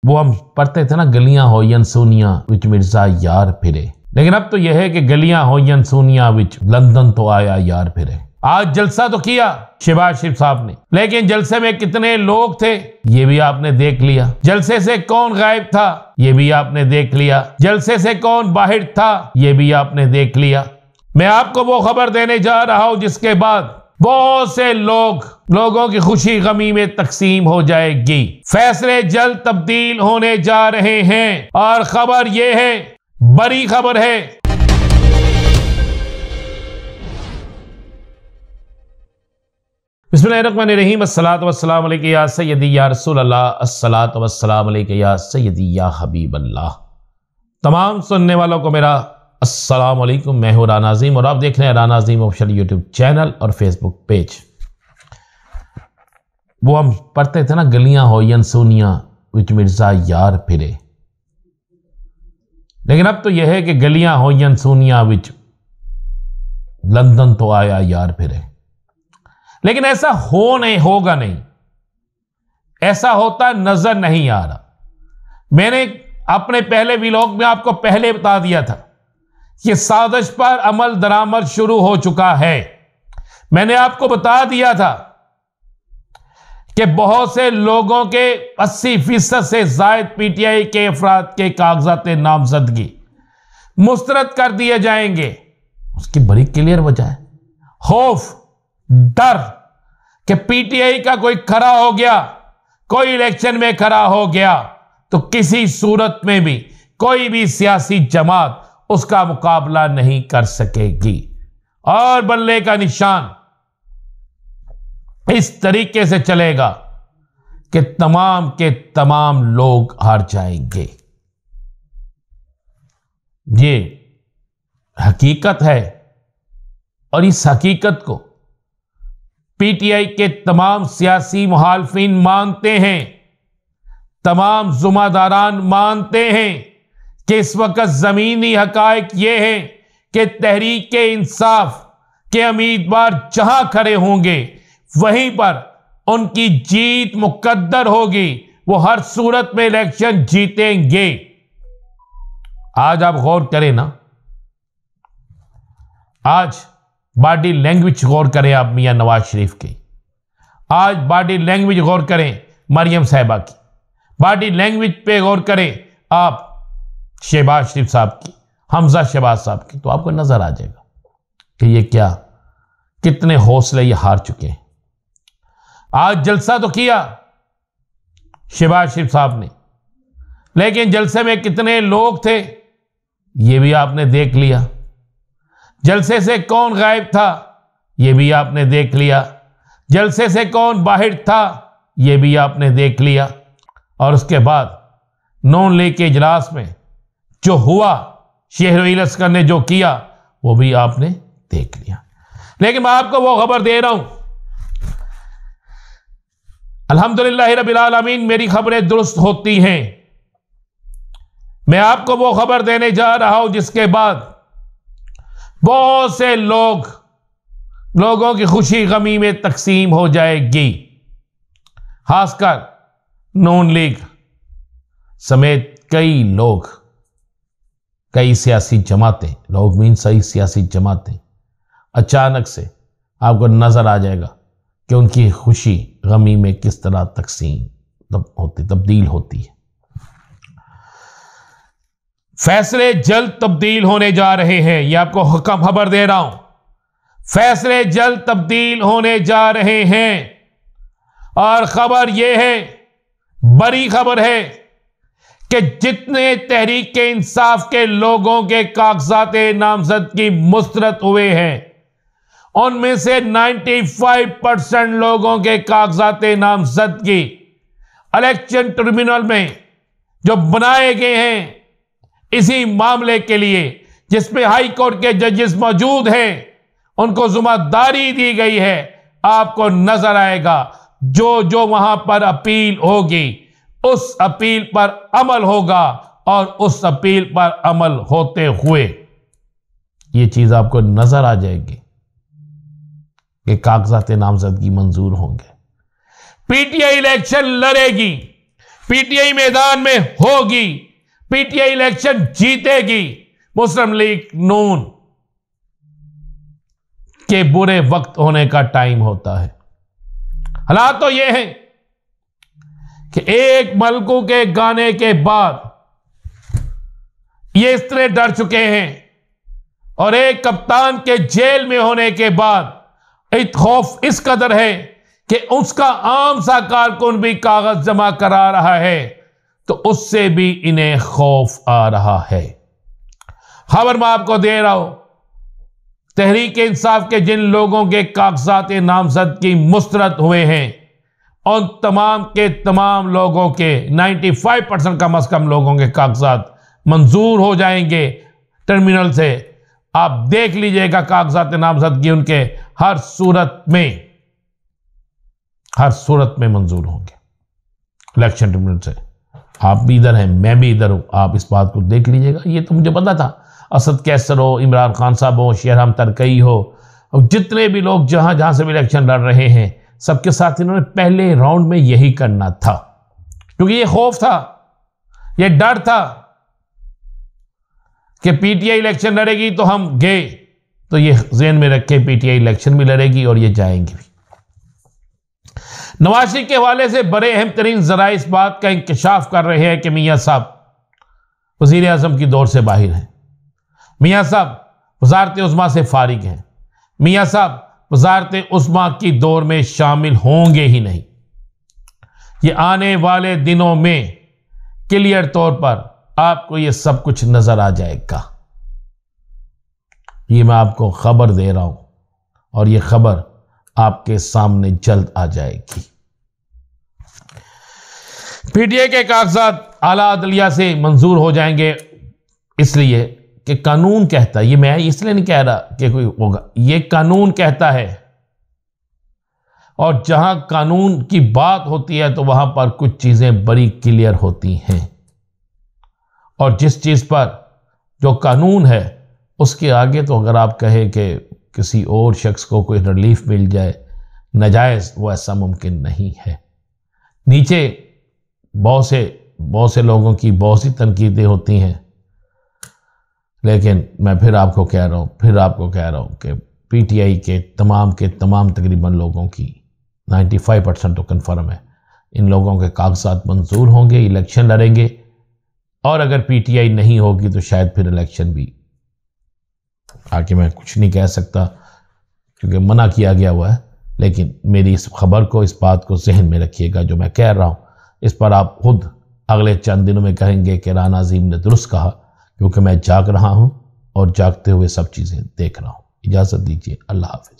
वो हम पढ़ते थे ना, गलियां होयन सोनिया विच मिर्जा यार फिरे, लेकिन अब तो यह है कि गलियां होयन सोनिया विच लंदन तो आया यार फिरे। आज जलसा तो किया शहबाज शरीफ साहब ने, लेकिन जलसे में कितने लोग थे ये भी आपने देख लिया। जलसे से कौन गायब था ये भी आपने देख लिया। जलसे से कौन बाहर था ये भी आपने देख लिया। मैं आपको वो खबर देने जा रहा हूं जिसके बाद बहुत से लोगों की खुशी गमी में तकसीम हो जाएगी। फैसले जल्द तब्दील होने जा रहे हैं और खबर यह है, बड़ी खबर है। बिस्मिल्लाहिर्रहमानिर्रहीम, अस्सलातु वस्सलामु अलैका या सय्यदी या रसूल अल्लाह, अस्सलातु वस्सलामु अलैका या सय्यदी या हबीब अल्लाह। तमाम सुनने वालों को मेरा अस्सलाम वालेकुम। मैं हूं राना अज़ीम और आप देख रहे हैं राना अज़ीम ऑफिशियल यूट्यूब चैनल और फेसबुक पेज। वो हम पढ़ते थे ना, गलियां होयन सोनिया विच मिर्जा यार फिरे, लेकिन अब तो यह है कि गलियां होयन सोनिया विच लंदन तो आया यार फिरे। लेकिन ऐसा होगा नहीं, ऐसा होता नजर नहीं आ रहा। मैंने अपने पहले व्लॉग में आपको पहले बता दिया था कि साजिश पर अमल दरामद शुरू हो चुका है। मैंने आपको बता दिया था कि बहुत से लोगों के 80% से जायद पीटीआई के अफराद के कागजात नामजदगी मुस्तरद कर दिए जाएंगे। उसकी बड़ी क्लियर वजह है, खौफ, डर कि पीटीआई का कोई खड़ा हो गया, कोई इलेक्शन में खड़ा हो गया तो किसी सूरत में भी कोई भी सियासी जमात उसका मुकाबला नहीं कर सकेगी और बल्ले का निशान इस तरीके से चलेगा कि तमाम के तमाम लोग हार जाएंगे। ये हकीकत है और इस हकीकत को पीटीआई के तमाम सियासी मुखालिफिन मानते हैं, तमाम जुम्मेदारान मानते हैं कि इस वक्त जमीनी हकायक ये है कि तहरीक इंसाफ के उम्मीदवार जहां खड़े होंगे वहीं पर उनकी जीत मुकद्दर होगी। वो हर सूरत में इलेक्शन जीतेंगे। आज आप गौर करें ना, आज बॉडी लैंग्वेज गौर करें आप मियां नवाज शरीफ की, आज बॉडी लैंग्वेज गौर करें मरियम साहिबा की, बॉडी लैंग्वेज पे गौर करें आप शहबाज शरीफ साहब की, हमजा शहबाज साहब की, तो आपको नजर आ जाएगा कि ये क्या, कितने हौसले ये हार चुके हैं। आज जलसा तो किया शहबाज शरीफ साहब ने, लेकिन जलसे में कितने लोग थे ये भी आपने देख लिया। जलसे से कौन गायब था ये भी आपने देख लिया। जलसे से कौन बाहर था ये भी आपने देख लिया। और उसके बाद नॉन लीग के इजलास में जो हुआ, शहर लश्कर ने जो किया वो भी आपने देख लिया। लेकिन मैं आपको वो खबर दे रहा हूं, अल्हम्दुलिल्लाह रब्बिल आलमीन, मेरी खबरें दुरुस्त होती हैं। मैं आपको वो खबर देने जा रहा हूं जिसके बाद बहुत से लोगों की खुशी गमी में तकसीम हो जाएगी। खासकर नून लीग समेत कई लोग, कई सियासी जमातें, लोग मीन सही सियासी जमातें, अचानक से आपको नजर आ जाएगा कि उनकी खुशी गमी में किस तरह तकसीम तब्दील होती है। फैसले जल्द तब्दील होने जा रहे हैं, यह आपको खबर दे रहा हूं। फैसले जल्द तब्दील होने जा रहे हैं और खबर यह है, बड़ी खबर है कि जितने तहरीक इंसाफ के लोगों के कागजात नामजदगी मुस्तरद हुए हैं उनमें से 95% लोगों के कागजात नामजदगी इलेक्शन ट्रिब्यूनल में जो बनाए गए हैं इसी मामले के लिए, जिसमें हाई कोर्ट के जजेस मौजूद हैं, उनको जिम्मेदारी दी गई है। आपको नजर आएगा जो जो वहां पर अपील होगी उस अपील पर अमल होगा और उस अपील पर अमल होते हुए ये चीज आपको नजर आ जाएगी कि कागजात नामजदगी मंजूर होंगे। पीटीआई इलेक्शन लड़ेगी, पीटीआई मैदान में होगी, पीटीआई इलेक्शन जीतेगी। मुस्लिम लीग नून के बुरे वक्त होने का टाइम होता है। हालात तो यह है कि एक मलकू के गाने के बाद ये इस तरह डर चुके हैं और एक कप्तान के जेल में होने के बाद खौफ इस कदर है कि उसका आम सा कारकुन भी कागज जमा करा रहा है तो उससे भी इन्हें खौफ आ रहा है। खबर मैं आपको दे रहा हूं, तहरीक इंसाफ के जिन लोगों के कागजात नामजद की मुस्तरद हुए हैं उन तमाम के तमाम लोगों के 95% कम से कम लोगों के कागजात मंजूर हो जाएंगे टर्मिनल से। आप देख लीजिएगा कागजात नामजदगी उनके हर सूरत में मंजूर होंगे इलेक्शन ट्रिब्यूनल से। आप भी इधर हैं, मैं भी इधर हूं, आप इस बात को देख लीजिएगा। ये तो मुझे पता था, असद कैसर हो, इमरान खान साहब हो, शेरहम तरकई हो, और जितने भी लोग जहां जहां से भी इलेक्शन लड़ रहे हैं सबके साथ इन्होंने पहले राउंड में यही करना था, क्योंकि ये खौफ था, ये डर था कि पीटीआई इलेक्शन लड़ेगी तो हम गए। तो ये ज़हन में रखे पीटीआई इलेक्शन भी लड़ेगी और ये जाएंगे भी। नवाज शरीफ के हवाले से बड़े अहम तरीन जराए इस बात का इंकशाफ कर रहे हैं कि मियाँ साहब वज़ीर आज़म की दौर से बाहर हैं, मियाँ साहब वज़ारत उज़्मा से फारिग हैं, मियाँ साहब वज़ारत उज़्मा की दौर में शामिल होंगे ही नहीं। ये आने वाले दिनों में क्लियर तौर पर आपको ये सब कुछ नजर आ जाएगा। ये मैं आपको खबर दे रहा हूं और ये खबर आपके सामने जल्द आ जाएगी। पीटीआई के कागजात आला अदलिया से मंजूर हो जाएंगे इसलिए कि कानून कहता है, ये मैं इसलिए नहीं कह रहा कि कोई होगा, ये कानून कहता है। और जहां कानून की बात होती है तो वहां पर कुछ चीजें बड़ी क्लियर होती हैं और जिस चीज पर जो कानून है उसके आगे तो अगर आप कहें कि किसी और शख्स को कोई रिलीफ मिल जाए नाजायज, वो ऐसा मुमकिन नहीं है। नीचे बहुत से लोगों की बहुत सी तनकीदें होती हैं, लेकिन मैं फिर आपको कह रहा हूं कि पीटीआई के तमाम तकरीबन लोगों की 95% तो कन्फर्म है, इन लोगों के कागजात मंजूर होंगे, इलेक्शन लड़ेंगे। और अगर पीटीआई नहीं होगी तो शायद फिर इलेक्शन भी, आगे मैं कुछ नहीं कह सकता क्योंकि मना किया गया हुआ है, लेकिन मेरी इस खबर को, इस बात को जहन में रखिएगा। जो मैं कह रहा हूं इस पर आप खुद अगले चंद दिनों में कहेंगे कि राना अजीम ने दुरुस्त कहा, क्योंकि मैं जाग रहा हूं और जागते हुए सब चीज़ें देख रहा हूं। इजाज़त दीजिए, अल्लाह हाफिज़।